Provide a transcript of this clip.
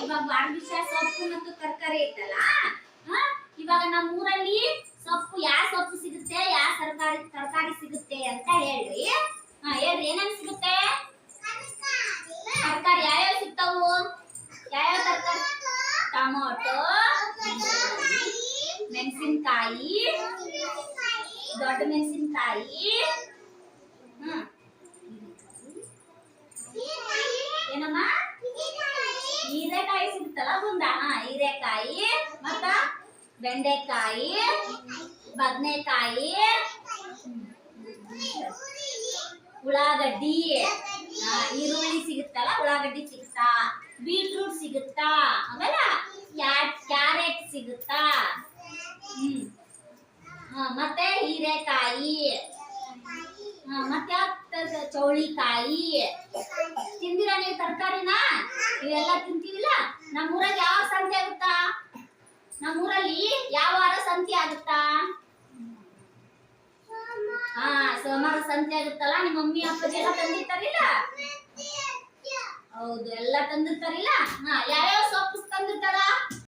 ಇವಾಗ ವಾರವಿಷ ಸೊಪ್ಪು ಮತ್ತು ತರಕಾರಿ ಐತಲ್ಲ. ಇವಾಗ ನಮ್ಮ ಊರಲ್ಲಿ ಸೊಪ್ಪು ಯಾವ ಸೊಪ್ಪು ಸಿಗುತ್ತೆ, ಯಾವ ತರಕಾರಿ ಸಿಗುತ್ತೆ ಅಂತ ಹೇಳ್ರಿ. ಹೇಳ್ರಿ ಏನೇನ್ ಸಿಗುತ್ತೆ? ತರಕಾರಿ ಯಾವ್ಯಾವ ಸಿಗ್ತಾವು? ಯಾವ್ಯಾವ ತರಕಾರಿ? ಟೊಮೊಟೊ, ಮೆಣಸಿನಕಾಯಿ, ದೊಡ್ಡ ಮೆಣಸಿನಕಾಯಿ, ಏನಮ್ಮ ಹೀರೆಕಾಯಿ ಸಿಗುತ್ತಲ್ಲ ಗುಂಡ. ಹೀರೆಕಾಯಿ ಮತ್ತ ಬೆಂಡೆಕಾಯಿ, ಬದನೆಕಾಯಿ, ಉಳ್ಳಾಗಡ್ಡಿ, ಈರುಳ್ಳಿ ಸಿಗುತ್ತಲ್ಲ, ಉಳ್ಳಾಗಡ್ಡಿ ಸಿಗುತ್ತಾ, ಬೀಟ್ರೂಟ್ ಸಿಗುತ್ತಾ, ಆಮೇಲೆ ಕ್ಯಾರೆಟ್ ಸಿಗುತ್ತಾ, ಮತ್ತೆ ಹೀರೆಕಾಯಿ, ಮತ್ತೆ ಚೌಳಿಕಾಯಿ. ತಿಂದಿರಾ ನೀವು ತರಕಾರಿನ? ಇವೆಲ್ಲ ತಿಂತೀವಿಲ್ಲ. ನಮ್ಮೂರಾಗ ಯಾವ ಸಂತೆ ಆಗುತ್ತಾ? ನಮ್ಮೂರಲ್ಲಿ ಯಾವ ವಾರ ಸಂತೆ ಆಗುತ್ತಾ? ಸೋಮವಾರ ಸಂತೆ ಆಗುತ್ತಲ್ಲ. ನಿಮ್ಮ ಮಮ್ಮಿ ಅಪ್ಪಾಜಿ ಎಲ್ಲ ತಂದಿರ್ತಾರಿಲ್ಲ? ಹೌದು, ಎಲ್ಲ ತಂದಿರ್ತಾರಿಲ್ಲ. ಯಾವ್ಯಾವ ಸೊಪ್ಪು ತಂದಿರ್ತಾರ?